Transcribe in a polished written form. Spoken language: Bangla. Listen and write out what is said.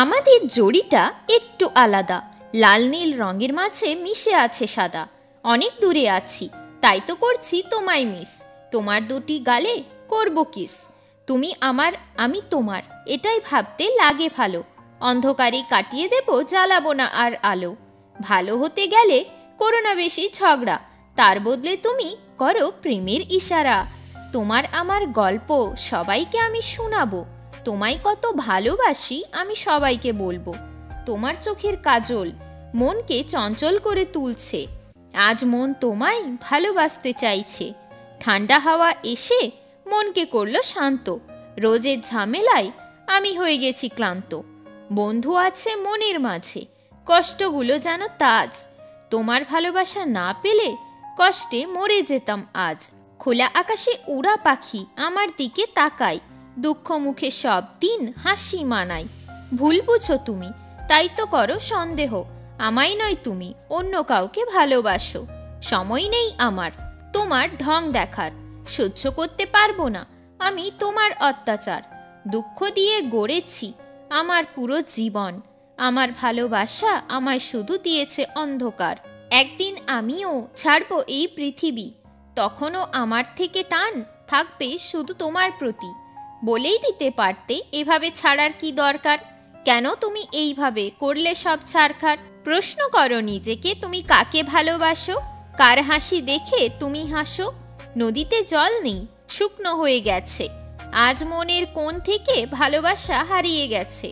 আমাদের জড়িটা একটু আলাদা, লাল নীল রঙের মাঝে মিশে আছে সাদা। অনেক দূরে আছি, তাই তো করছি তোমায় মিস। তোমার দুটি গালে করব কিস। তুমি আমার, আমি তোমার, এটাই ভাবতে লাগে ভালো। অন্ধকারে কাটিয়ে দেব, জ্বালাবো না আর আলো। ভালো হতে গেলে করো না বেশি ঝগড়া, তার বদলে তুমি করো প্রেমের ইশারা। তোমার আমার গল্প সবাইকে আমি শোনাবো, তোমায় কত ভালোবাসি আমি সবাইকে বলবো। তোমার চোখের কাজল মনকে চঞ্চল করে তুলছে, আজ মন তোমায় ভালোবাসতে চাইছে। ঠান্ডা হাওয়া এসে মনকে করলো শান্ত, রোজের ঝামেলায় আমি হয়ে গেছি ক্লান্ত। বন্ধু আছে মনের মাঝে, কষ্টগুলো যেন তাজ। তোমার ভালোবাসা না পেলে কষ্টে মরে যেতাম আজ। খোলা আকাশে উড়া পাখি আমার দিকে তাকায়, দুঃখ মুখে সব দিন হাসি মানায়। ভুল বুঝো তুমি, তাই তো করো সন্দেহ, আমায় নয় তুমি অন্য কাউকে ভালোবাসো। সময় নেই আমার তোমার ঢং দেখার, সহ্য করতে পারবো না আমি তোমার অত্যাচার। দুঃখ দিয়ে গড়েছি আমার পুরো জীবন, আমার ভালোবাসা আমায় শুধু দিয়েছে অন্ধকার। একদিন আমিও ছাড়বো এই পৃথিবী, তখনও আমার থেকে টান থাকবে শুধু তোমার প্রতি। বলেই দিতে পারতে এভাবে ছাড়ার কি দরকার, কেন তুমি এইভাবে করলে সব ছাড়খাড়। প্রশ্ন করো নিজেকে, তুমি কাকে ভালোবাসো, কার হাসি দেখে তুমি হাসো। নদীতে জল নেই, শুকনো হয়ে গেছে, আজ মনের কোণ থেকে ভালোবাসা হারিয়ে গেছে।